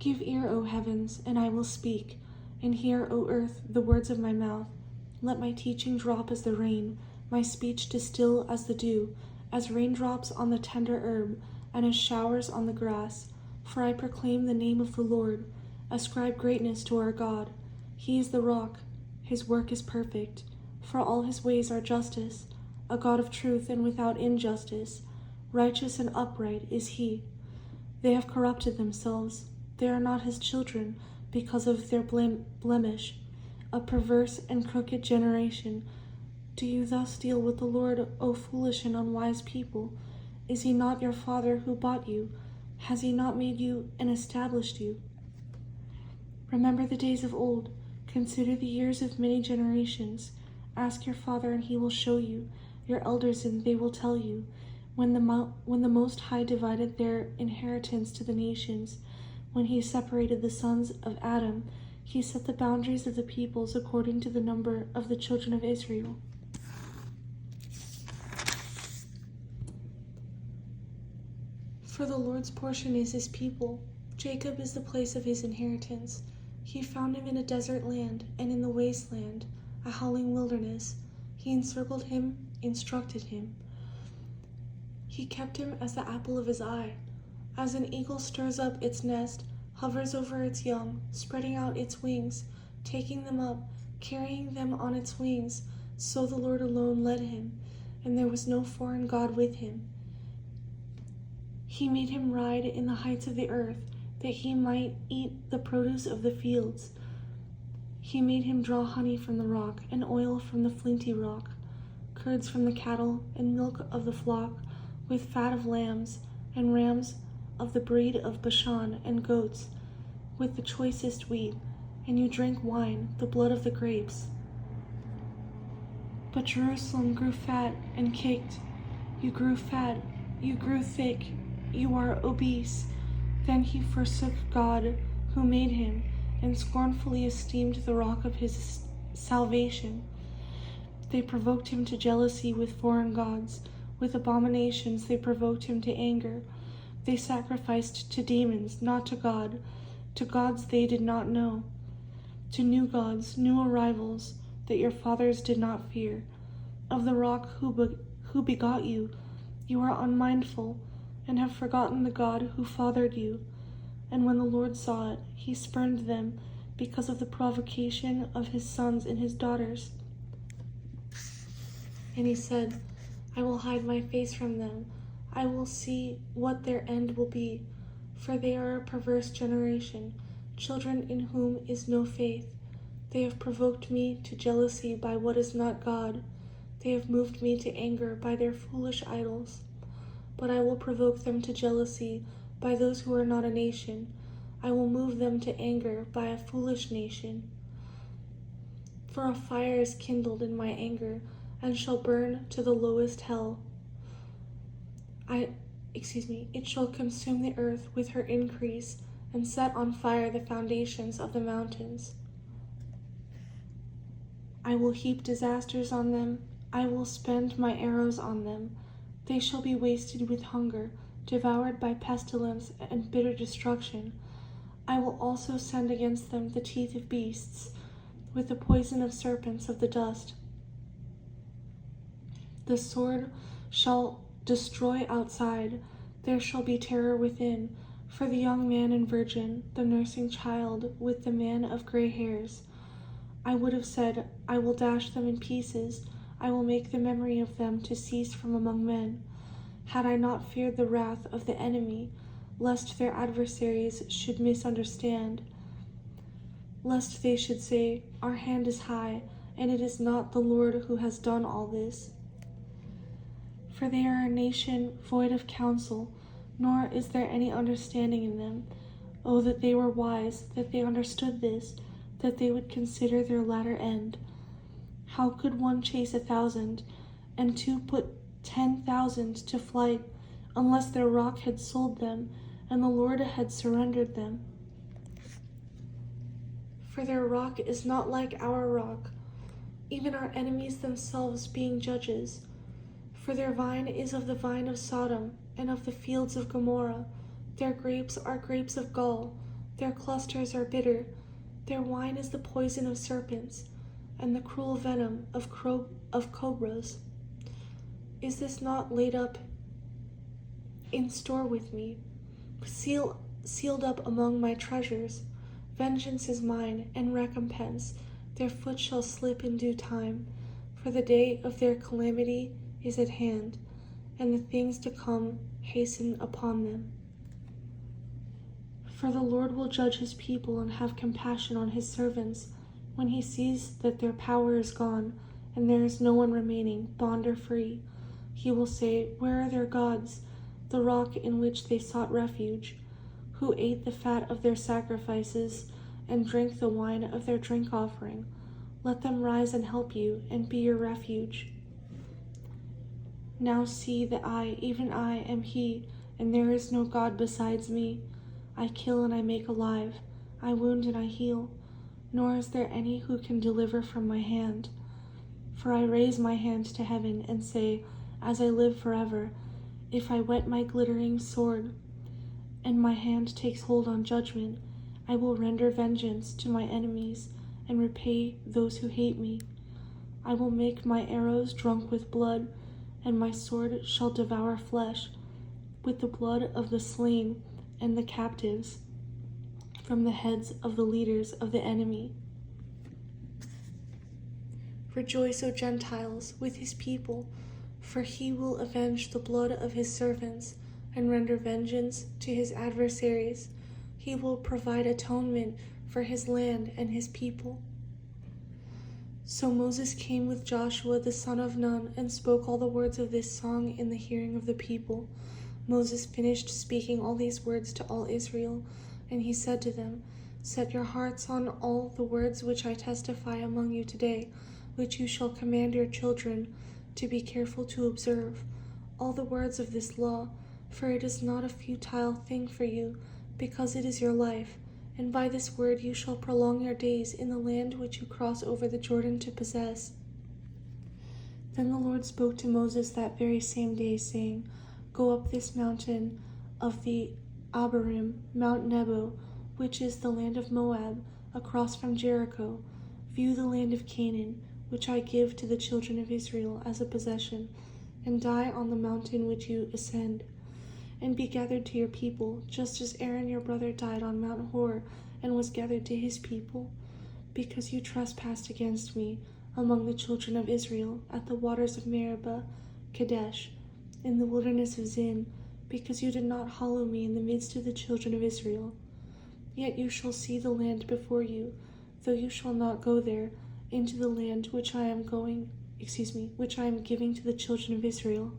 Give ear, O heavens, and I will speak, and hear, O earth, the words of my mouth. Let my teaching drop as the rain, my speech distill as the dew, as raindrops on the tender herb, and as showers on the grass. For I proclaim the name of the Lord. Ascribe greatness to our God. He is the rock. His work is perfect. For all his ways are justice, a God of truth and without injustice. Righteous and upright is he. They have corrupted themselves. They are not his children because of their blemish. A perverse and crooked generation. Do you thus deal with the Lord, O foolish and unwise people? Is he not your father who bought you? Has he not made you and established you? Remember the days of old. Consider the years of many generations. Ask your father, and he will show you, your elders, and they will tell you. When the Most High divided their inheritance to the nations, when he separated the sons of Adam, he set the boundaries of the peoples according to the number of the children of Israel. For the Lord's portion is his people. Jacob is the place of his inheritance. He found him in a desert land and in the wasteland, a howling wilderness. He encircled him, instructed him. He kept him as the apple of his eye. As an eagle stirs up its nest, hovers over its young, spreading out its wings, taking them up, carrying them on its wings, so the Lord alone led him, and there was no foreign god with him. He made him ride in the heights of the earth, that he might eat the produce of the fields. He made him draw honey from the rock, and oil from the flinty rock, curds from the cattle, and milk of the flock, with fat of lambs, and rams of the breed of Bashan, and goats, with the choicest wheat. And you drank wine, the blood of the grapes. But Jerusalem grew fat and kicked. You grew fat, you grew thick, you are obese. Then he forsook God who made him, and scornfully esteemed the rock of his salvation. They provoked him to jealousy with foreign gods. With abominations they provoked him to anger. They sacrificed to demons, not to God, to gods they did not know, to new gods, new arrivals, that your fathers did not fear. Of the rock who begot you, you are unmindful, and have forgotten the God who fathered you. And when the Lord saw it, he spurned them because of the provocation of his sons and his daughters. And he said, I will hide my face from them. I will see what their end will be, for they are a perverse generation, children in whom is no faith. They have provoked me to jealousy by what is not God. They have moved me to anger by their foolish idols. But I will provoke them to jealousy by those who are not a nation. I will move them to anger by a foolish nation. For a fire is kindled in my anger, and shall burn to the lowest hell. It shall consume the earth with her increase, and set on fire the foundations of the mountains. I will heap disasters on them. I will spend my arrows on them. They shall be wasted with hunger, devoured by pestilence and bitter destruction. I will also send against them the teeth of beasts, with the poison of serpents of the dust. The sword shall destroy outside, there shall be terror within, for the young man and virgin, the nursing child, with the man of gray hairs. I would have said, I will dash them in pieces, I will make the memory of them to cease from among men. Had I not feared the wrath of the enemy, lest their adversaries should misunderstand, lest they should say, our hand is high, and it is not the Lord who has done all this. For they are a nation void of counsel, nor is there any understanding in them. Oh, that they were wise, that they understood this, that they would consider their latter end. How could one chase 1,000, and two put 10,000 to flight, unless their rock had sold them, and the Lord had surrendered them? For their rock is not like our rock, even our enemies themselves being judges. For their vine is of the vine of Sodom, and of the fields of Gomorrah. Their grapes are grapes of gall, Their clusters are bitter. Their wine is the poison of serpents, and the cruel venom of cobras. Is this not laid up in store with me, sealed up among my treasures? Vengeance is mine, and recompense. Their foot shall slip in due time, for the day of their calamity is at hand, and the things to come hasten upon them. For the Lord will judge his people and have compassion on his servants when he sees that their power is gone and there is no one remaining, bond or free. He will say, "Where are their gods, the rock in which they sought refuge, who ate the fat of their sacrifices and drank the wine of their drink offering? Let them rise and help you and be your refuge. Now see that I, even I, am he, and there is no God besides me. I kill and I make alive, I wound and I heal, nor is there any who can deliver from my hand. For I raise my hand to heaven and say, as I live forever, if I whet my glittering sword, and my hand takes hold on judgment, I will render vengeance to my enemies and repay those who hate me. I will make my arrows drunk with blood, and my sword shall devour flesh, with the blood of the slain and the captives, from the heads of the leaders of the enemy. Rejoice, O Gentiles, with his people, for he will avenge the blood of his servants and render vengeance to his adversaries. He will provide atonement for his land and his people. So Moses came with Joshua the son of Nun and spoke all the words of this song in the hearing of the people. Moses finished speaking all these words to all Israel, and he said to them, "Set your hearts on all the words which I testify among you today, which you shall command your children to be careful to observe, all the words of this law, for it is not a futile thing for you, because it is your life, and by this word you shall prolong your days in the land which you cross over the Jordan to possess." Then the Lord spoke to Moses that very same day, saying, "Go up this mountain of the Abarim, Mount Nebo, which is the land of Moab, across from Jericho. View the land of Canaan, which I give to the children of Israel as a possession, and die on the mountain which you ascend, and be gathered to your people, just as Aaron your brother died on Mount Hor and was gathered to his people, because you trespassed against me among the children of Israel at the waters of Meribah, Kadesh, in the wilderness of Zin, because you did not hallow me in the midst of the children of Israel. Yet you shall see the land before you, though you shall not go there, into the land which I am giving to the children of Israel.